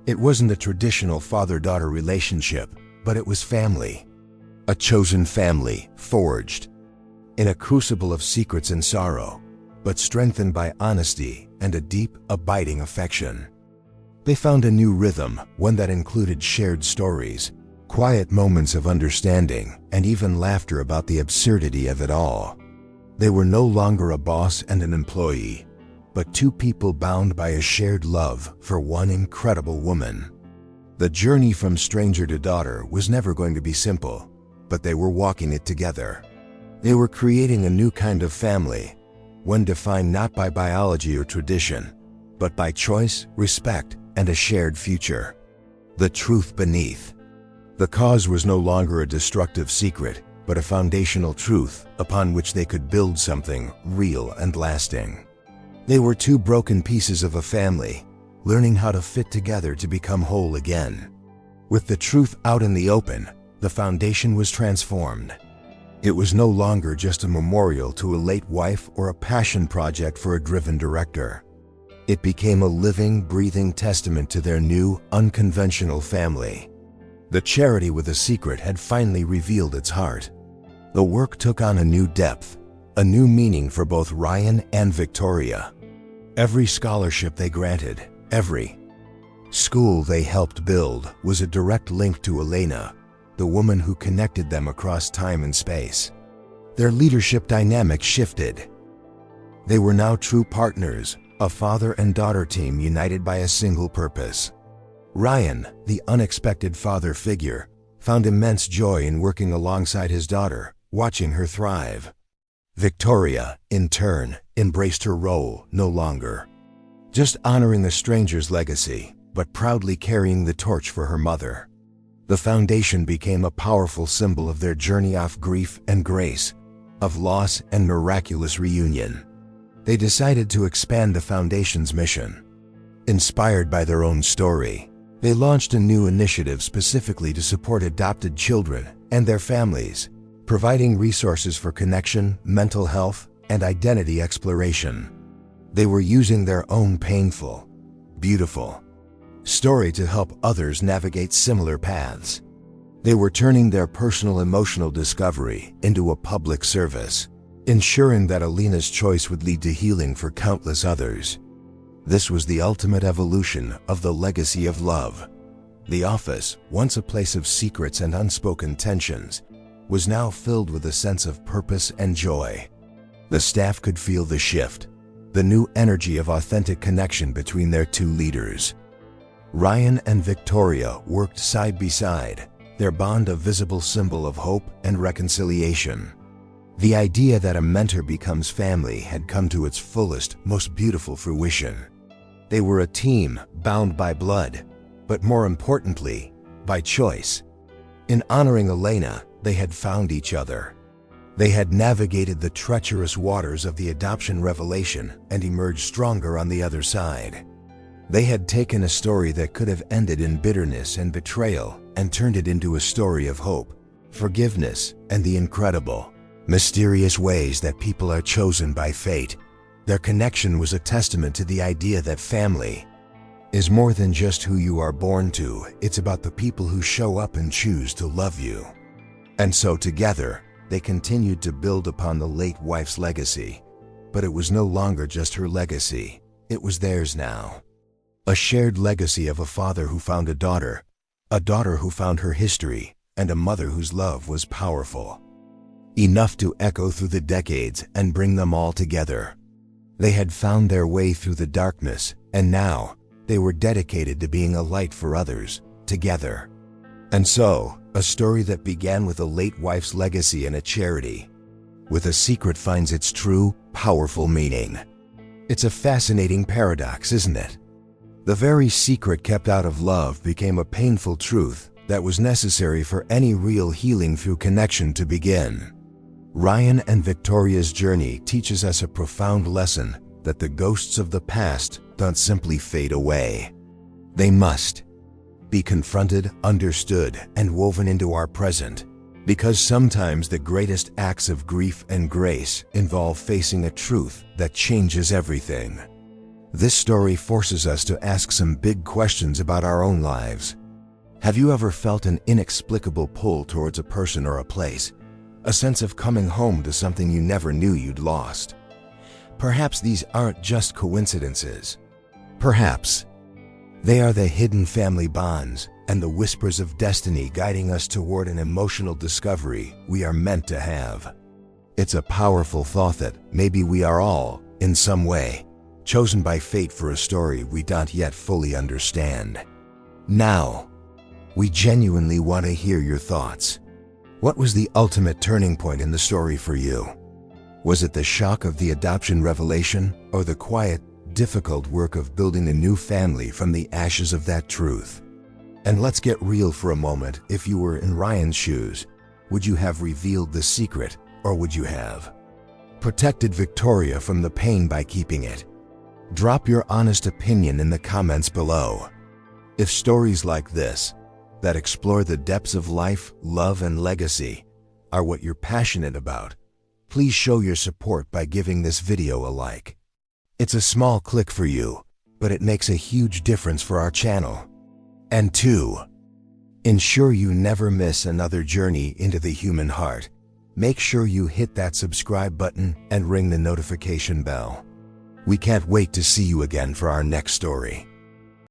It wasn't a traditional father-daughter relationship, but it was family. A chosen family, forged in a crucible of secrets and sorrow, but strengthened by honesty and a deep, abiding affection. They found a new rhythm, one that included shared stories, quiet moments of understanding, and even laughter about the absurdity of it all. They were no longer a boss and an employee, but two people bound by a shared love for one incredible woman. The journey from stranger to daughter was never going to be simple, but they were walking it together. They were creating a new kind of family, one defined not by biology or tradition, but by choice, respect, and a shared future. The truth beneath. The cause was no longer a destructive secret, but a foundational truth upon which they could build something real and lasting. They were two broken pieces of a family, learning how to fit together to become whole again. With the truth out in the open, the foundation was transformed. It was no longer just a memorial to a late wife or a passion project for a driven director. It became a living, breathing testament to their new, unconventional family. The charity with a secret had finally revealed its heart. The work took on a new depth, a new meaning for both Ryan and Victoria. Every scholarship they granted, every school they helped build was a direct link to Elena, the woman who connected them across time and space. Their leadership dynamic shifted. They were now true partners, a father and daughter team united by a single purpose. Ryan, the unexpected father figure, found immense joy in working alongside his daughter, watching her thrive. Victoria, in turn, embraced her role, no longer just honoring a stranger's legacy, but proudly carrying the torch for her mother. The foundation became a powerful symbol of their journey of grief and grace, of loss and miraculous reunion. They decided to expand the foundation's mission. Inspired by their own story, they launched a new initiative specifically to support adopted children and their families, providing resources for connection, mental health, and identity exploration. They were using their own painful, beautiful story to help others navigate similar paths. They were turning their personal emotional discovery into a public service, ensuring that Elena's choice would lead to healing for countless others. This was the ultimate evolution of the legacy of love. The office, once a place of secrets and unspoken tensions, was now filled with a sense of purpose and joy. The staff could feel the shift, the new energy of authentic connection between their two leaders. Ryan and Victoria worked side by side, their bond a visible symbol of hope and reconciliation. The idea that a mentor becomes family had come to its fullest, most beautiful fruition. They were a team bound by blood, but more importantly, by choice. In honoring Elena, they had found each other. They had navigated the treacherous waters of the adoption revelation and emerged stronger on the other side. They had taken a story that could have ended in bitterness and betrayal and turned it into a story of hope, forgiveness, and the incredible, mysterious ways that people are chosen by fate. Their connection was a testament to the idea that family is more than just who you are born to. It's about the people who show up and choose to love you. And so together, they continued to build upon the late wife's legacy. But it was no longer just her legacy, it was theirs now. A shared legacy of a father who found a daughter who found her history, and a mother whose love was powerful enough to echo through the decades and bring them all together. They had found their way through the darkness, and now they were dedicated to being a light for others, together. And so, a story that began with a late wife's legacy and a charity with a secret finds its true, powerful meaning. It's a fascinating paradox, isn't it? The very secret kept out of love became a painful truth that was necessary for any real healing through connection to begin. Ryan and Victoria's journey teaches us a profound lesson that the ghosts of the past don't simply fade away. They must be confronted, understood, and woven into our present, because sometimes the greatest acts of grief and grace involve facing a truth that changes everything. This story forces us to ask some big questions about our own lives. Have you ever felt an inexplicable pull towards a person or a place? A sense of coming home to something you never knew you'd lost? Perhaps these aren't just coincidences. Perhaps they are the hidden family bonds and the whispers of destiny guiding us toward an emotional discovery we are meant to have. It's a powerful thought that maybe we are all, in some way, chosen by fate for a story we don't yet fully understand. Now, we genuinely want to hear your thoughts. What was the ultimate turning point in the story for you? Was it the shock of the adoption revelation, or the quiet, difficult work of building a new family from the ashes of that truth? And let's get real for a moment. If you were in Ryan's shoes, would you have revealed the secret, or would you have protected Victoria from the pain by keeping it? Drop your honest opinion in the comments below. If stories like this, that explore the depths of life, love, and legacy, are what you're passionate about, please show your support by giving this video a like. It's a small click for you, but it makes a huge difference for our channel. And 2. Ensure you never miss another journey into the human heart. Make sure you hit that subscribe button and ring the notification bell. We can't wait to see you again for our next story.